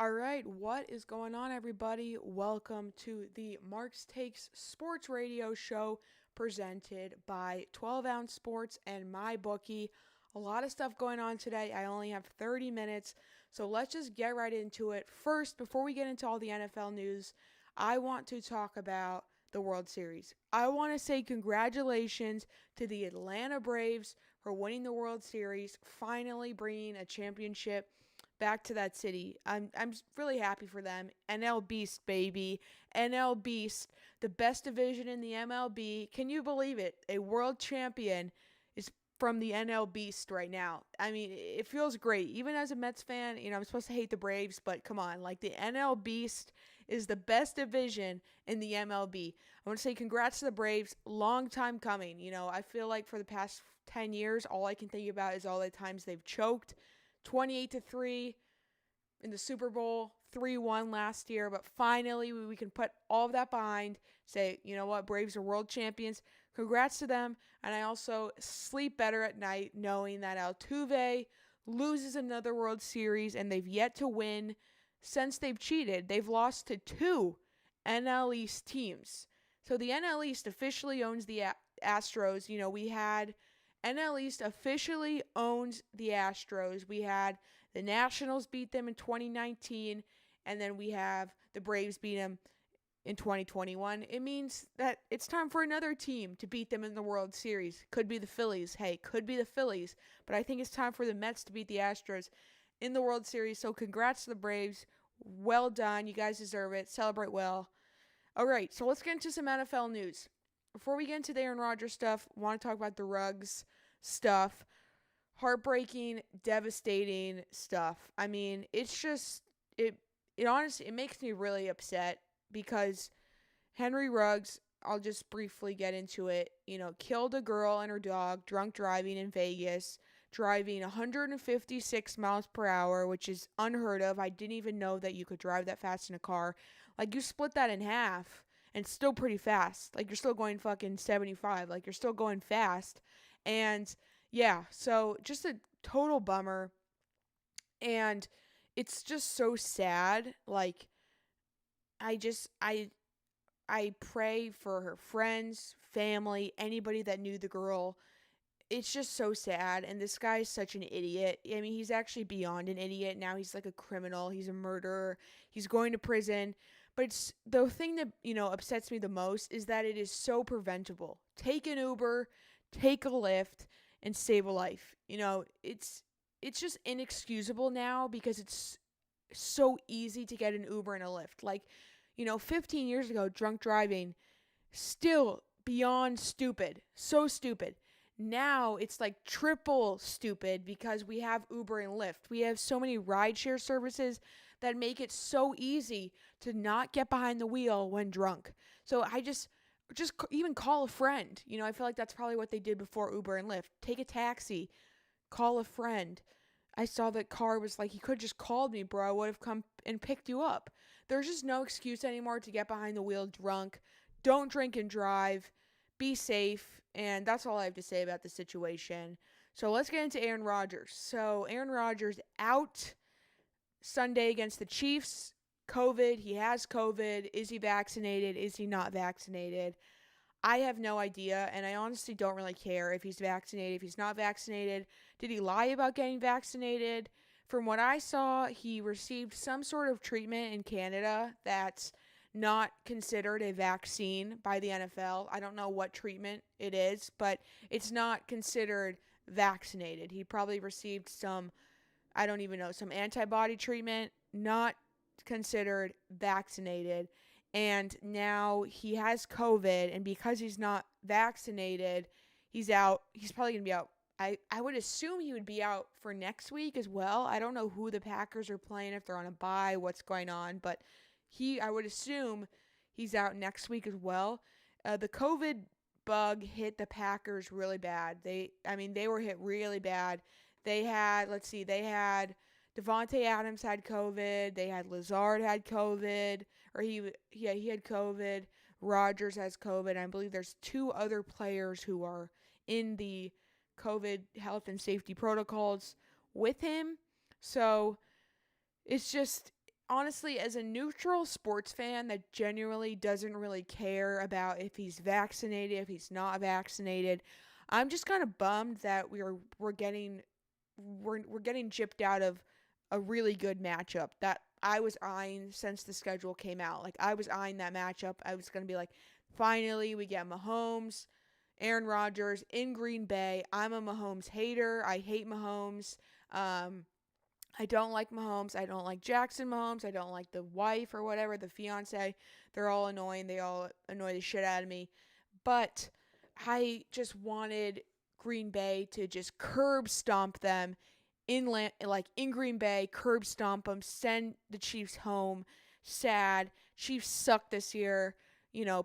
All right, what is going on, everybody? Welcome to the Mark's Takes Sports Radio Show presented by 12 Ounce Sports and MyBookie. A lot of stuff going on today. I only have 30 minutes, so let's just get right into it. First, before we get into all the NFL news, I want to talk about the World Series. I want to say congratulations to the Atlanta Braves for winning the World Series, finally bringing a championship back to that city. I'm really happy for them. NL Beast, baby. NL Beast, the best division in the MLB. Can you believe it? A world champion is from the NL Beast right now. I mean, it feels great. Even as a Mets fan, I'm supposed to hate the Braves, but come on, like the NL Beast is the best division in the MLB. I want to say congrats to the Braves. Long time coming. I feel like for the past 10 years, all I can think about is all the times they've choked. 28-3 in the Super Bowl, 3-1 last year, but finally we can put all of that behind, say, you know what, Braves are world champions. Congrats to them, and I also sleep better at night knowing that Altuve loses another World Series, and they've yet to win since they've cheated. They've lost to two NL East teams. So the NL East officially owns the Astros. We had NL East officially owns the Astros. We had the Nationals beat them in 2019, and then we have the Braves beat them in 2021. It means that it's time for another team to beat them in the World Series. Could be the Phillies. Hey, could be the Phillies. But I think it's time for the Mets to beat the Astros in the World Series. So congrats to the Braves. Well done. You guys deserve it. Celebrate well. All right, so let's get into some NFL news. Before we get into the Aaron Rodgers stuff, I want to talk about the Ruggs stuff. Heartbreaking, devastating stuff. I mean, it's just, it honestly, it makes me really upset because Henry Ruggs, I'll just briefly get into it, killed a girl and her dog drunk driving in Vegas, driving 156 miles per hour, which is unheard of. I didn't even know that you could drive that fast in a car. Like, you split that in half, and it's still pretty fast. Like, you're still going fucking 75. Like, you're still going fast. And, yeah, so just a total bummer. And it's just so sad. Like, I pray for her friends, family, anybody that knew the girl. It's just so sad. And this guy is such an idiot. I mean, he's actually beyond an idiot. Now he's like a criminal. He's a murderer. He's going to prison. But it's the thing that, upsets me the most is that it is so preventable. Take an Uber, take a Lyft, and save a life. It's just inexcusable now because it's so easy to get an Uber and a Lyft. Like, 15 years ago, drunk driving, still beyond stupid. So stupid. Now it's like triple stupid because we have Uber and Lyft. We have so many rideshare services that make it so easy to not get behind the wheel when drunk. So I just even call a friend. I feel like that's probably what they did before Uber and Lyft. Take a taxi, call a friend. I saw that car was like, he could have just called me, bro. I would have come and picked you up. There's just no excuse anymore to get behind the wheel drunk. Don't drink and drive. Be safe. And that's all I have to say about the situation. So let's get into Aaron Rodgers. So Aaron Rodgers out Sunday against the Chiefs. COVID. He has COVID. Is he vaccinated? Is he not vaccinated? I have no idea, and I honestly don't really care if he's vaccinated, if he's not vaccinated. Did he lie about getting vaccinated? From what I saw, he received some sort of treatment in Canada that's not considered a vaccine by the NFL. I don't know what treatment it is, but it's not considered vaccinated. He probably received some, I don't even know, some antibody treatment, not considered vaccinated. And now he has COVID, and because he's not vaccinated, he's out. He's probably going to be out. I would assume he would be out for next week as well. I don't know who the Packers are playing, if they're on a bye, what's going on, but I would assume he's out next week as well. The COVID bug hit the Packers really bad. They were hit really bad. They had Devontae Adams had COVID. They had Lazard had COVID, or he had COVID. Rodgers has COVID. I believe there's two other players who are in the COVID health and safety protocols with him. So it's just, honestly, as a neutral sports fan that genuinely doesn't really care about if he's vaccinated, if he's not vaccinated, I'm just kind of bummed that we're getting gypped out of a really good matchup that I was eyeing since the schedule came out. Like, I was eyeing that matchup. I was going to be like, finally, we get Mahomes, Aaron Rodgers in Green Bay. I'm a Mahomes hater. I hate Mahomes. I don't like Mahomes. I don't like Jackson Mahomes. I don't like the wife or whatever, the fiance. They're all annoying. They all annoy the shit out of me. But I just wanted Green Bay to just curb stomp them in Green Bay, curb stomp them, send the Chiefs home. Sad. Chiefs suck this year.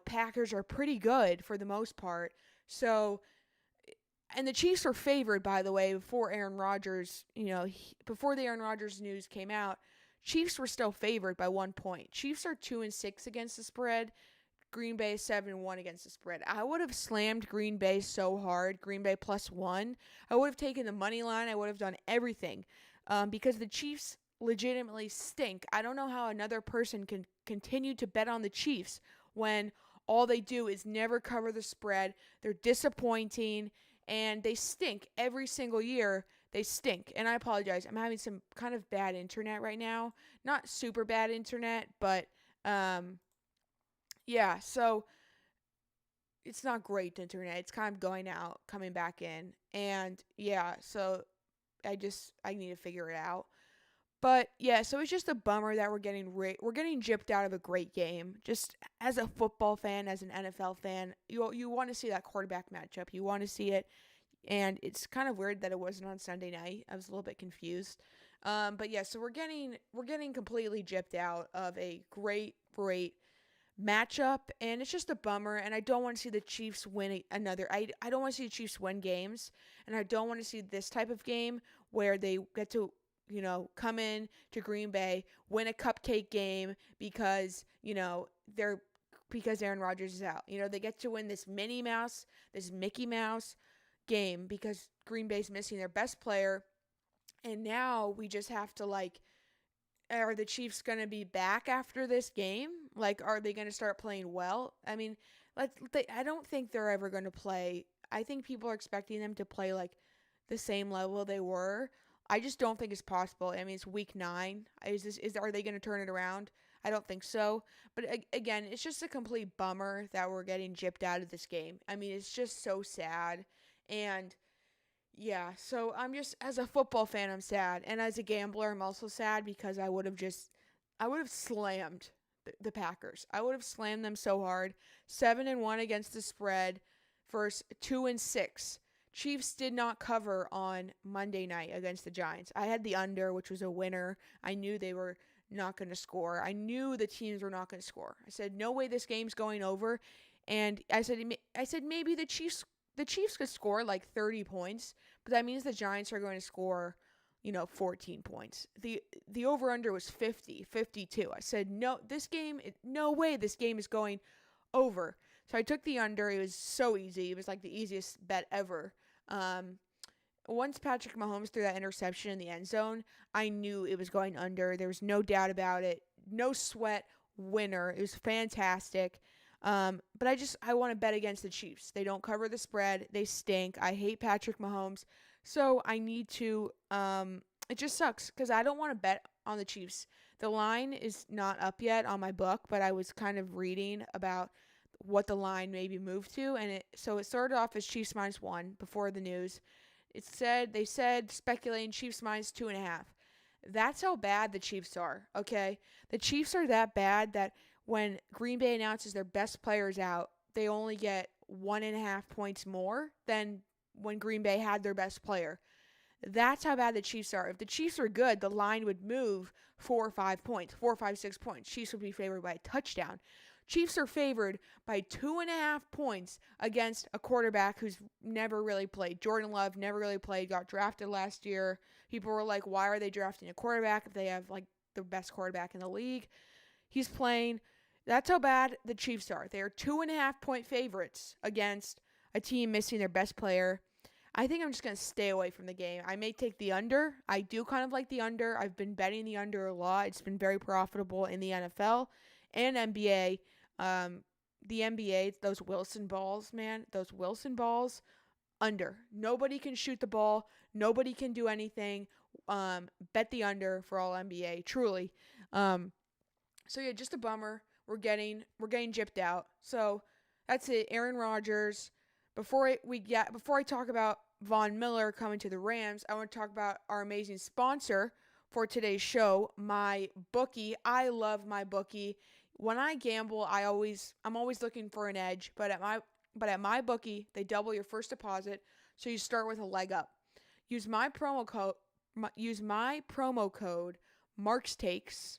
Packers are pretty good for the most part. So, and the Chiefs were favored, by the way, before Aaron Rodgers, before the Aaron Rodgers news came out. Chiefs were still favored by 1 point. Chiefs are 2-6 against the spread. Green Bay 7-1 against the spread. I would have slammed Green Bay so hard. Green Bay +1. I would have taken the money line. I would have done everything, because the Chiefs legitimately stink. I don't know how another person can continue to bet on the Chiefs when all they do is never cover the spread. They're disappointing. And they stink every single year. They stink. And I apologize. I'm having some kind of bad internet right now. Not super bad internet, but yeah. So it's not great internet. It's kind of going out, coming back in. And yeah, so I need to figure it out. But yeah, so it's just a bummer that we're getting gypped out of a great game. Just as a football fan, as an NFL fan, you want to see that quarterback matchup. You want to see it, and it's kind of weird that it wasn't on Sunday night. I was a little bit confused. But yeah, so we're getting completely gypped out of a great matchup, and it's just a bummer. And I don't want to see the Chiefs win another. I don't want to see the Chiefs win games, and I don't want to see this type of game where they get to come in to Green Bay, win a cupcake game because Aaron Rodgers is out. They get to win this Mickey Mouse game because Green Bay's missing their best player. And now we just have to are the Chiefs going to be back after this game? Are they going to start playing well? I mean, I don't think they're ever going to play. I think people are expecting them to play the same level they were. I just don't think it's possible. I mean, it's week 9. Are they going to turn it around? I don't think so. But again, it's just a complete bummer that we're getting gypped out of this game. I mean, it's just so sad. And yeah, so as a football fan, I'm sad. And as a gambler, I'm also sad because I would have slammed the Packers. I would have slammed them so hard. 7-1 against the spread versus 2-6. Chiefs did not cover on Monday night against the Giants. I had the under, which was a winner. I knew they were not going to score. I knew the teams were not going to score. I said, no way this game's going over. And I said maybe the Chiefs could score 30 points, but that means the Giants are going to score, 14 points. The over-under was 52. I said, no way this game is going over. So I took the under. It was so easy. It was the easiest bet ever. Once Patrick Mahomes threw that interception in the end zone, I knew it was going under. There was no doubt about it. No sweat. Winner. It was fantastic. But I want to bet against the Chiefs. They don't cover the spread. They stink. I hate Patrick Mahomes. So I need to, it just sucks because I don't want to bet on the Chiefs. The line is not up yet on my book, but I was kind of reading about what the line maybe moved to, and it started off as Chiefs -1 before the news. They said speculating Chiefs -2.5. That's how bad the Chiefs are. Okay, the Chiefs are that bad that when Green Bay announces their best players out, they only get 1.5 points more than when Green Bay had their best player. That's how bad the Chiefs are. If the Chiefs were good, the line would move 4 or 5 points, 4, 5, 6 points. Chiefs would be favored by a touchdown. Chiefs are favored by 2.5 points against a quarterback who's never really played. Jordan Love never really played, got drafted last year. People were like, why are they drafting a quarterback if they have the best quarterback in the league? He's playing. That's how bad the Chiefs are. They are 2.5 point favorites against a team missing their best player. I think I'm just going to stay away from the game. I may take the under. I do kind of like the under. I've been betting the under a lot. It's been very profitable in the NFL and NBA. The NBA, those Wilson balls, man, those Wilson balls, under. Nobody can shoot the ball. Nobody can do anything. Bet the under for all NBA, truly. So yeah, just a bummer. We're getting gypped out. So that's it. Aaron Rodgers. Before I talk about Von Miller coming to the Rams, I want to talk about our amazing sponsor for today's show, my bookie. I love my bookie. When I gamble, I'm always looking for an edge, but at my bookie, they double your first deposit, so you start with a leg up. Use my promo code MarksTakes.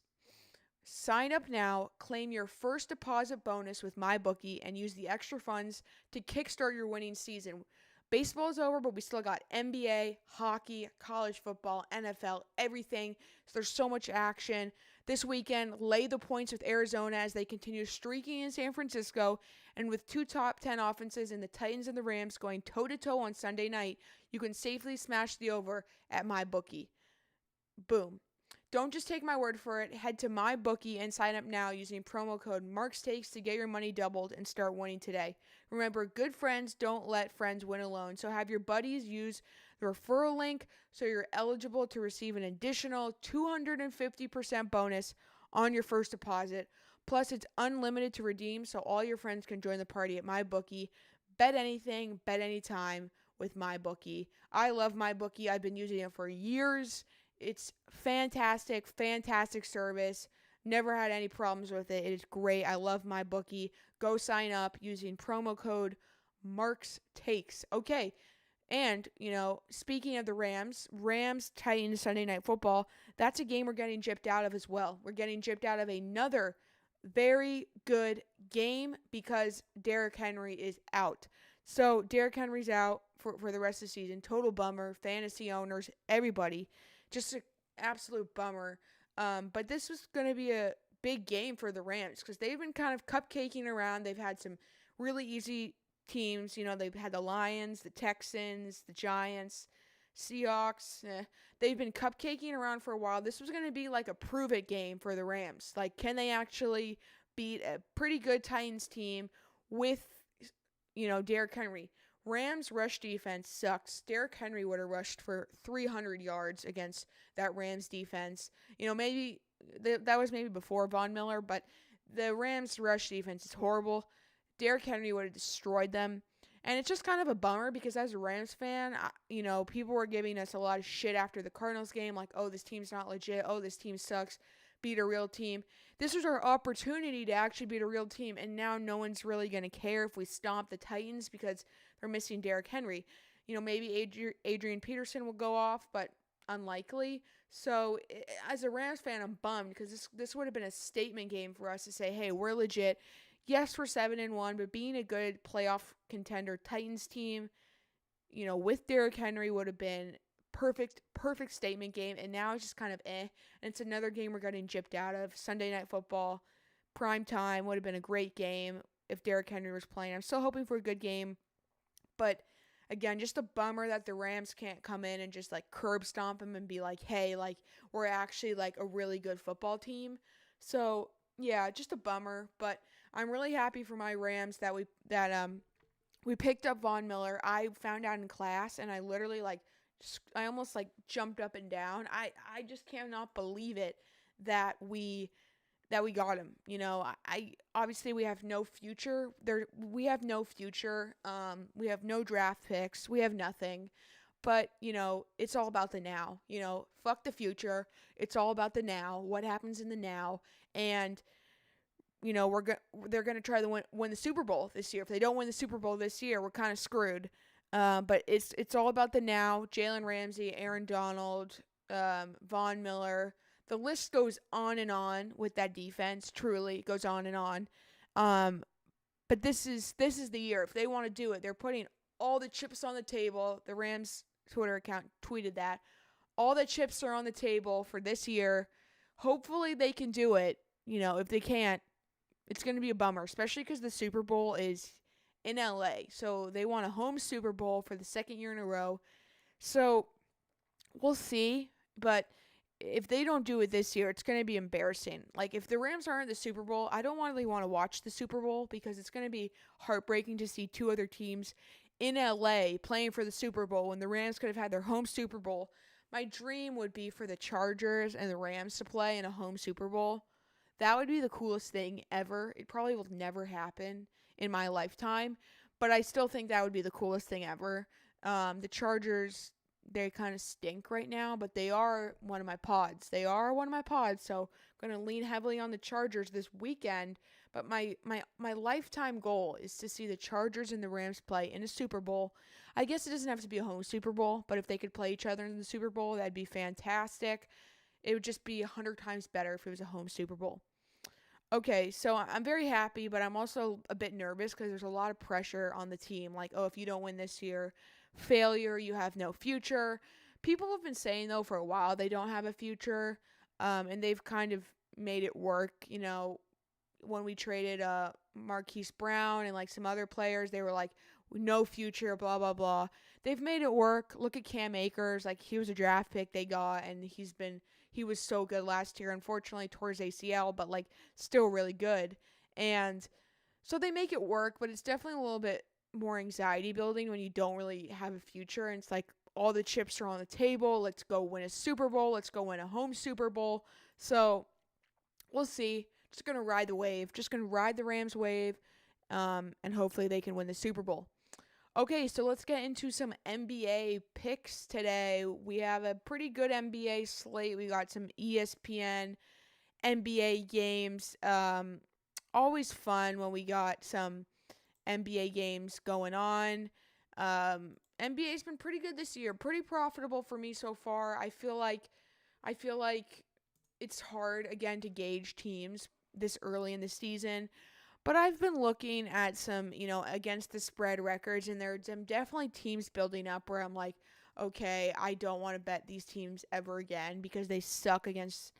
Sign up now, claim your first deposit bonus with MyBookie, and use the extra funds to kickstart your winning season. Baseball is over, but we still got NBA, hockey, college football, NFL, everything. So there's so much action. This weekend, lay the points with Arizona as they continue streaking in San Francisco. And with two top 10 offenses in the Titans and the Rams going toe-to-toe on Sunday night, you can safely smash the over at MyBookie. Boom. Don't just take my word for it. Head to MyBookie and sign up now using promo code MarksTakes to get your money doubled and start winning today. Remember, good friends don't let friends win alone. So have your buddies use the referral link so you're eligible to receive an additional 250% bonus on your first deposit. Plus, it's unlimited to redeem, so all your friends can join the party at MyBookie. Bet anything, bet anytime with MyBookie. I love MyBookie. I've been using it for years. It's fantastic service. Never had any problems with it. It is great. I love MyBookie. Go sign up using promo code MarksTakes. Okay. And, speaking of the Rams, Titans Sunday Night Football, that's a game we're getting gypped out of as well. We're getting gypped out of another very good game because Derrick Henry is out. So Derrick Henry's out for the rest of the season. Total bummer. Fantasy owners, everybody. Just an absolute bummer. But this was going to be a big game for the Rams because they've been kind of cupcaking around. They've had some really easy teams. They've had the Lions, the Texans, the Giants, Seahawks. They've been cupcaking around for a while. This was going to be like a prove-it game for the Rams. Like, can they actually beat a pretty good Titans team with, Derrick Henry? Rams rush defense sucks. Derrick Henry would have rushed for 300 yards against that Rams defense. Maybe that was maybe before Von Miller, but the Rams rush defense is horrible. Derrick Henry would have destroyed them. And it's just kind of a bummer because as a Rams fan, people were giving us a lot of shit after the Cardinals game. Like, oh, this team's not legit. Oh, this team sucks. Beat a real team. This was our opportunity to actually beat a real team. And now no one's really going to care if we stomp the Titans because they're missing Derrick Henry. Maybe Adrian Peterson will go off, but unlikely. So as a Rams fan, I'm bummed because this would have been a statement game for us to say, hey, we're legit. Yes, we're 7-1, but being a good playoff contender Titans team, with Derrick Henry would have been perfect statement game. And now it's just kind of And it's another game we're getting gypped out of. Sunday Night Football, prime time, would have been a great game if Derrick Henry was playing. I'm still hoping for a good game. But again, just a bummer that the Rams can't come in and just like curb stomp them and be like, hey, like we're actually like a really good football team. So yeah, just a bummer. But I'm really happy for my Rams that we picked up Von Miller. I found out in class and I literally I almost jumped up and down. I just cannot believe it that we got him. I obviously we have no future. We have no future. We have no draft picks. We have nothing. But, it's all about the now. Fuck the future. It's all about the now. What happens in the now. And they're going to try to win the Super Bowl this year. If they don't win the Super Bowl this year, we're kind of screwed. But it's all about the now. Jalen Ramsey, Aaron Donald, Von Miller. The list goes on and on with that defense. Truly, it goes on and on. But this is the year. If they want to do it, they're putting all the chips on the table. The Rams Twitter account tweeted that. All the chips are on the table for this year. Hopefully they can do it. If they can't, it's going to be a bummer, especially because the Super Bowl is in LA. So they won a home Super Bowl for the second year in a row. So we'll see, but if they don't do it this year, it's going to be embarrassing. Like, if the Rams aren't in the Super Bowl, I don't really want to watch the Super Bowl because it's going to be heartbreaking to see two other teams in LA playing for the Super Bowl when the Rams could have had their home Super Bowl. My dream would be for the Chargers and the Rams to play in a home Super Bowl. That would be the coolest thing ever. It probably will never happen in my lifetime, but I still think that would be the coolest thing ever. The Chargers, they kind of stink right now, but they are one of my pods. So I'm going to lean heavily on the Chargers this weekend. But my lifetime goal is to see the Chargers and the Rams play in a Super Bowl. I guess it doesn't have to be a home Super Bowl, but if they could play each other in the Super Bowl, that'd be fantastic. It would just be 100 times better if it was a home Super Bowl. Okay, so I'm very happy, but I'm also a bit nervous because there's a lot of pressure on the team. Like, oh, if you don't win this year, failure, you have no future. People have been saying, though, for a while they don't have a future, and they've kind of made it work. You know, when we traded Marquise Brown and, like, some other players, they were like, no future, blah, blah, blah. They've made it work. Look at Cam Akers. Like, he was a draft pick they got, and he was so good last year. Unfortunately, tore his ACL, but, like, still really good. And so they make it work, but it's definitely a little bit more anxiety building when you don't really have a future. And it's like all the chips are on the table. Let's go win a Super Bowl. Let's go win a home Super Bowl. So we'll see. Just going to ride the wave. Just going to ride the Rams wave. And hopefully they can win the Super Bowl. Okay, so let's get into some NBA picks today. We have a pretty good NBA slate. We got some ESPN NBA games. Always fun when we got some NBA games going on. NBA's been pretty good this year. Pretty profitable for me so far. I feel like it's hard again to gauge teams this early in the season. But I've been looking at some, against the spread records, and there's some definitely teams building up where I'm like, okay, I don't want to bet these teams ever again because they suck against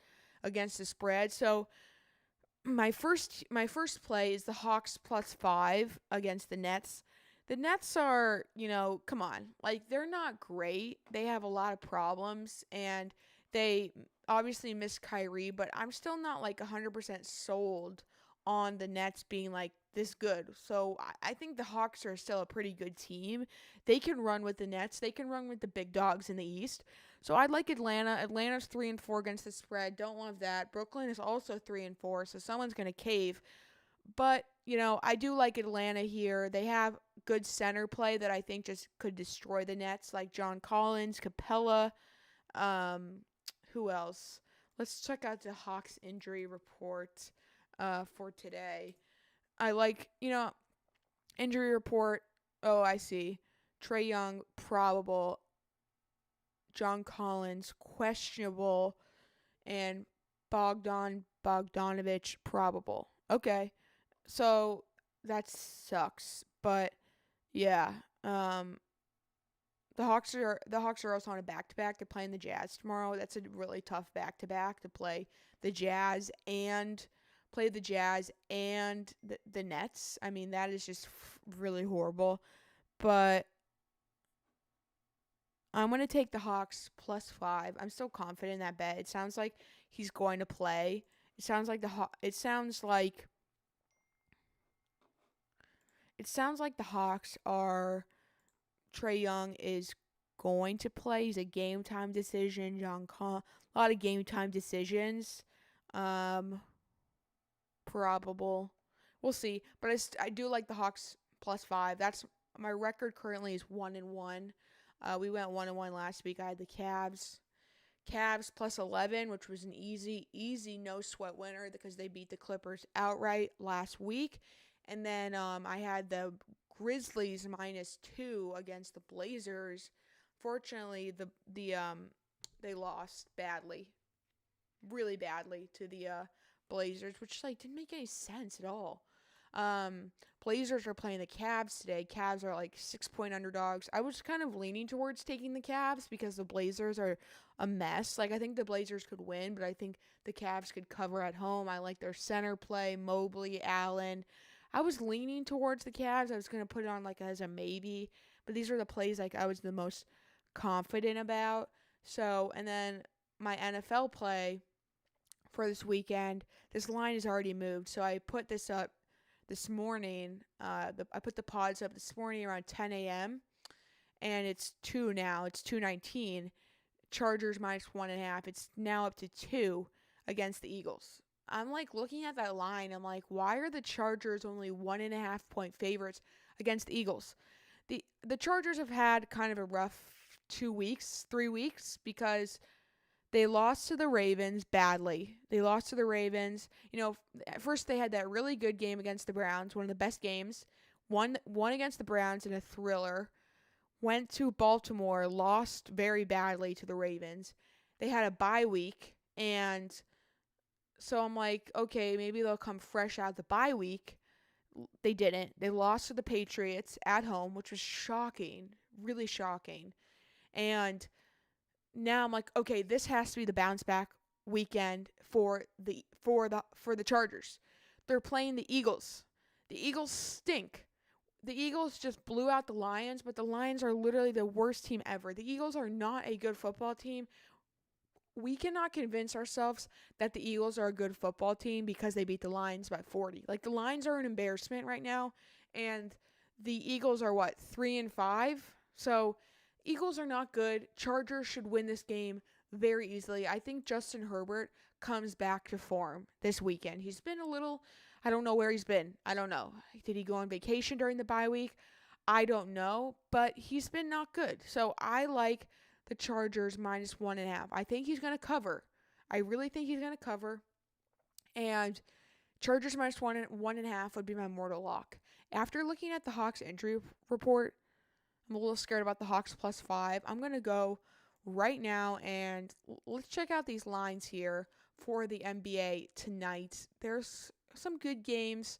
the spread. So my first play is the Hawks +5 against the Nets. The Nets are, come on, like, they're not great. They have a lot of problems, and they obviously miss Kyrie, but I'm still not like 100% sold on the Nets being like this good. So I think the Hawks are still a pretty good team. They can run with the Nets. They can run with the big dogs in the East. So I'd like Atlanta. Atlanta's 3-4 against the spread. Don't love that. Brooklyn is also 3-4, so someone's going to cave. But, I do like Atlanta here. They have good center play that I think just could destroy the Nets, like John Collins, Capella. Who else? Let's check out the Hawks injury report for today. I like, injury report. Oh, I see. Trae Young, probable. John Collins, questionable. And Bogdanovich, probable. Okay. So that sucks. But yeah. The Hawks are also on a back-to-back. They're playing the Jazz tomorrow. That's a really tough back-to-back to play the Jazz and the Nets. I mean, that is just really horrible. But I'm going to take the Hawks +5. I'm still confident in that bet. It sounds like he's going to play. It sounds like the Hawks are Trae Young is going to play. He's a game time decision. A lot of game time decisions. Probable. We'll see. But I do like the Hawks +5. That's my record currently is 1-1. We went 1-1 last week. I had the Cavs +11, which was an easy no sweat winner because they beat the Clippers outright last week. And then I had the Grizzlies -2 against the Blazers. Fortunately, they lost badly, really badly to the Blazers, which didn't make any sense at all. Blazers are playing the Cavs today. Cavs are 6-point underdogs. I was kind of leaning towards taking the Cavs because the Blazers are a mess. I think the Blazers could win, but I think the Cavs could cover at home. I like their center play, Mobley, Allen. I was leaning towards the Cavs. I was going to put it on like as a maybe, but these are the plays like I was the most confident about. So, and then my NFL play for this weekend, this line is already moved. So I put this up this morning. I put the pods up this morning around 10 a.m. and it's 2 now. It's 2:19. Chargers minus 1.5. It's now up to 2 against the Eagles. I'm like looking at that line. I'm like, why are the Chargers only 1.5 point favorites against the Eagles? The Chargers have had kind of a rough 2 weeks, 3 weeks, because they lost to the Ravens badly. They lost to the Ravens. At first they had that really good game against the Browns, one of the best games. One against the Browns in a thriller. Went to Baltimore, lost very badly to the Ravens. They had a bye week, and so I'm like, okay, maybe they'll come fresh out of the bye week. They didn't. They lost to the Patriots at home, which was shocking, really shocking. And now I'm like, okay, this has to be the bounce back weekend for the Chargers. They're playing the Eagles. The Eagles stink. The Eagles just blew out the Lions, but the Lions are literally the worst team ever. The Eagles are not a good football team. We cannot convince ourselves that the Eagles are a good football team because they beat the Lions by 40. Like, the Lions are an embarrassment right now, and the Eagles are, 3-5? So, Eagles are not good. Chargers should win this game very easily. I think Justin Herbert comes back to form this weekend. He's been a little... I don't know where he's been. I don't know. Did he go on vacation during the bye week? I don't know, but he's been not good. So I like the Chargers minus 1.5. I think he's going to cover. I really think he's going to cover. And Chargers minus 1.5 would be my mortal lock. After looking at the Hawks injury report, I'm a little scared about the Hawks plus 5. I'm going to go right now and let's check out these lines here for the NBA tonight. There's some good games.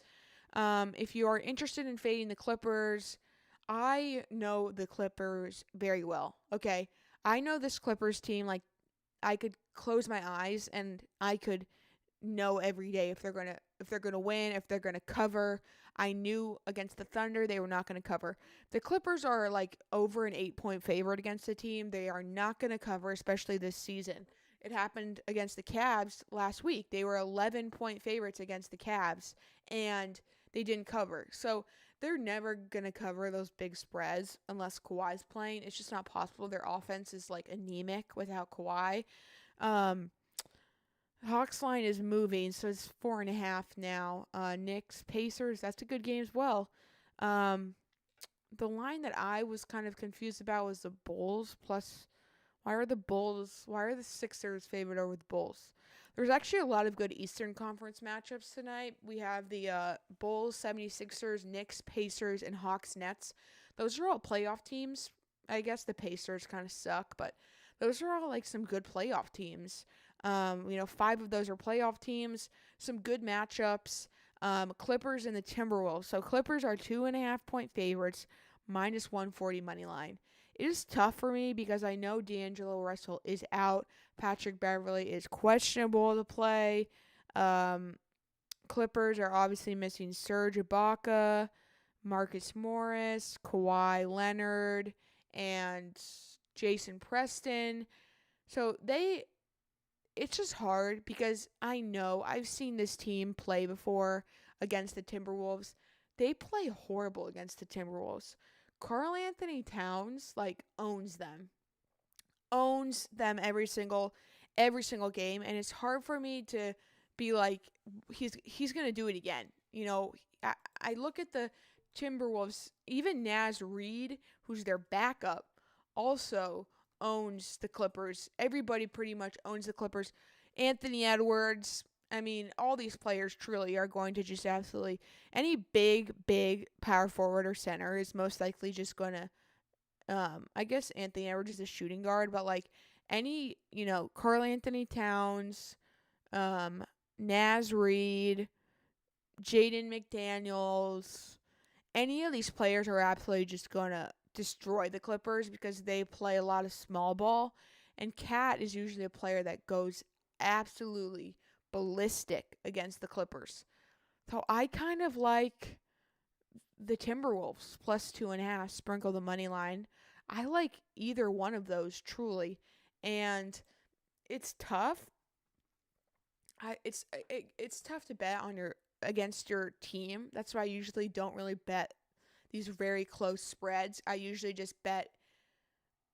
If you are interested in fading the Clippers, I know the Clippers very well. Okay, I know this Clippers team like I could close my eyes and I could know every day if they're gonna win, if they're gonna cover. I knew against the Thunder they were not gonna cover. The Clippers are like over an 8-point favorite against the team. They are not gonna cover, especially this season. It happened against the Cavs last week. They were 11-point favorites against the Cavs, and they didn't cover. So they're never going to cover those big spreads unless Kawhi's playing. It's just not possible. Their offense is like anemic without Kawhi. Hawks line is moving, so it's 4.5 now. Knicks, Pacers, that's a good game as well. The line that I was kind of confused about was the Bulls plus... Why are the Sixers favored over the Bulls? There's actually a lot of good Eastern Conference matchups tonight. We have the Bulls, 76ers, Knicks, Pacers, and Hawks, Nets. Those are all playoff teams. I guess the Pacers kind of suck, but those are all like some good playoff teams. 5 of those are playoff teams. Some good matchups. Clippers and the Timberwolves. So Clippers are 2.5-point favorites, minus 140 money line. It is tough for me because I know D'Angelo Russell is out. Patrick Beverley is questionable to play. Clippers are obviously missing Serge Ibaka, Marcus Morris, Kawhi Leonard, and Jason Preston. So it's just hard because I know I've seen this team play before against the Timberwolves. They play horrible against the Timberwolves. Karl Anthony Towns owns them every single game, and it's hard for me to be like he's gonna do it again. I look at the Timberwolves. Even Naz Reid, who's their backup, also owns the Clippers. Everybody pretty much owns the Clippers. Anthony Edwards. I mean, all these players truly are going to just absolutely... Any big power forward or center is most likely just going to... I guess Anthony Edwards is a shooting guard, but any, Karl Anthony Towns, Naz Reid, Jaden McDaniels, any of these players are absolutely just going to destroy the Clippers because they play a lot of small ball. And Cat is usually a player that goes absolutely ballistic against the Clippers. So I kind of like the Timberwolves plus 2.5, sprinkle the money line. I like either one of those truly, and it's tough. It's tough to bet on your against your team. That's why I usually don't really bet these very close spreads. I usually just bet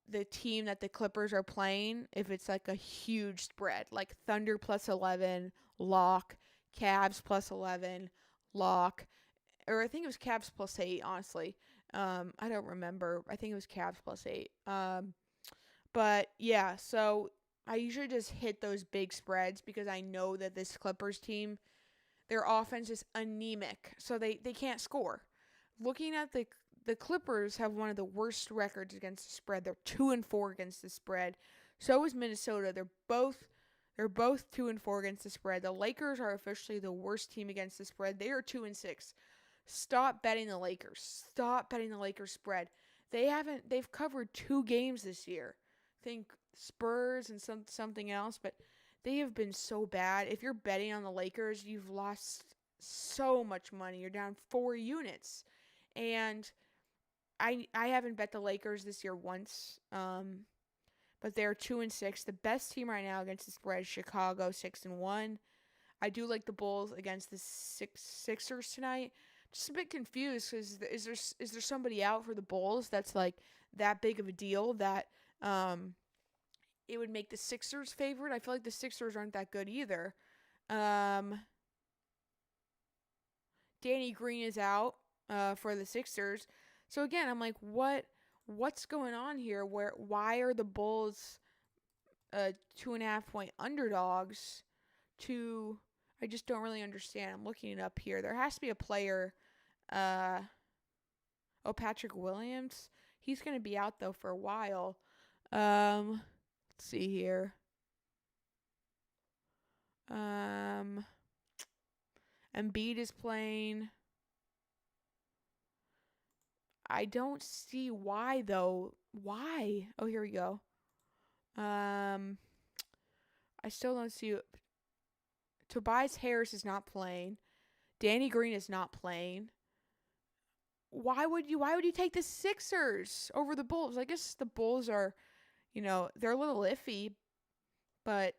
the team that the Clippers are playing if it's like a huge spread, like Thunder plus 11, lock, Cavs plus 11, lock, or I think it was Cavs plus 8, honestly. I don't remember. I think it was Cavs plus 8. But yeah, so I usually just hit those big spreads because I know that this Clippers team, their offense is anemic, so they can't score. Looking at the Clippers have one of the worst records against the spread. They're 2-4 against the spread. So is Minnesota. They're both 2-4 against the spread. The Lakers are officially the worst team against the spread. They are 2-6. Stop betting the Lakers. Stop betting the Lakers spread. They've covered 2 games this year. I think Spurs and something else, but they have been so bad. If you're betting on the Lakers, you've lost so much money. You're down 4 units. And I haven't bet the Lakers this year once. But they're 2-6. The best team right now against the spread is Chicago, 6-1. I do like the Bulls against the Sixers tonight. Just a bit confused because is there somebody out for the Bulls that's like that big of a deal that it would make the Sixers favorite? I feel like the Sixers aren't that good either. Danny Green is out for the Sixers. So again, I'm like, what's going on here? Why are the Bulls 2.5 point underdogs? I just don't really understand. I'm looking it up here. There has to be a player. Patrick Williams. He's going to be out though for a while. Let's see here. Embiid is playing. I don't see why though. Why? Oh, here we go. I still don't see. Tobias Harris is not playing. Danny Green is not playing. Why would you take the Sixers over the Bulls? I guess the Bulls are, they're a little iffy, but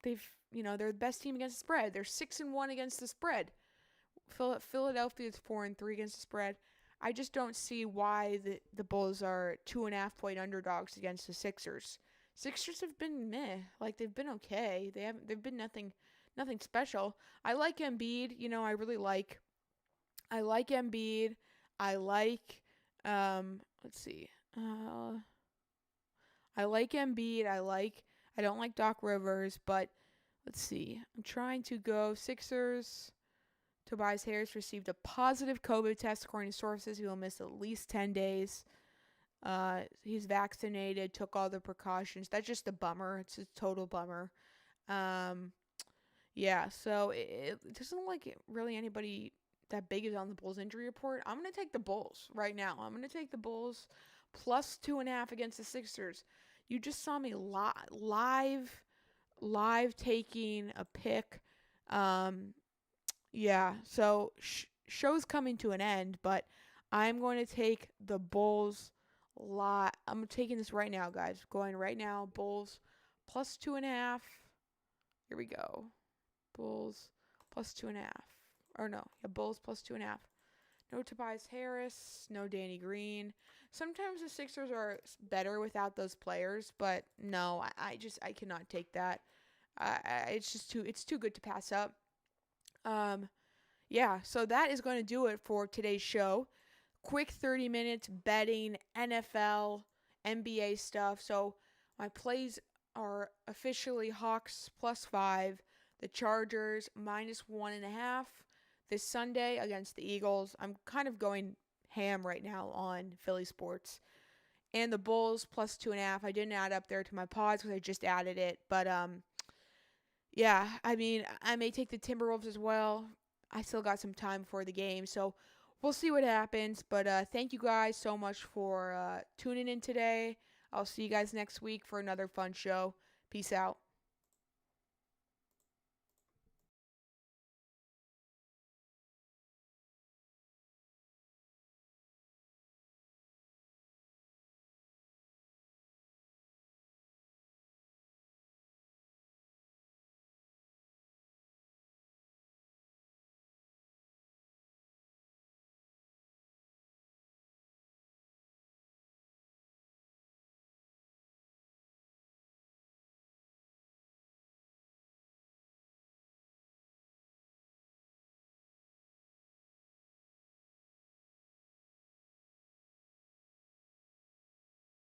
they're the best team against the spread. They're 6-1 against the spread. Philadelphia is 4-3 against the spread. I just don't see why the Bulls are 2.5 point underdogs against the Sixers. Sixers have been meh. Like, they've been okay. They've been nothing special. I like Embiid. I really like. I like Embiid. I like. Let's see. I like Embiid. I don't like Doc Rivers, but let's see. I'm trying to go Sixers. Tobias Harris received a positive COVID test. According to sources, he will miss at least 10 days. He's vaccinated, took all the precautions. That's just a bummer. It's a total bummer. Yeah, so it doesn't look like really anybody that big is on the Bulls injury report. I'm going to take the Bulls right now. I'm going to take the Bulls plus 2.5 against the Sixers. You just saw me live taking a pick. Yeah, so show's coming to an end, but I'm going to take the Bulls I'm taking this right now, guys. Going right now. Bulls plus 2.5. Here we go. Bulls plus 2.5. Or no, yeah, Bulls plus 2.5. No Tobias Harris. No Danny Green. Sometimes the Sixers are better without those players, but no, I cannot take that. It's too good to pass up. Yeah, so that is going to do it for today's show. Quick 30 minutes betting, NFL, NBA stuff. So my plays are officially Hawks plus 5, the Chargers minus 1.5 this Sunday against the Eagles. I'm kind of going ham right now on Philly sports. And the Bulls plus 2.5. I didn't add up there to my pods because I just added it. But yeah, I mean, I may take the Timberwolves as well. I still got some time before the game, so we'll see what happens. But thank you guys so much for tuning in today. I'll see you guys next week for another fun show. Peace out.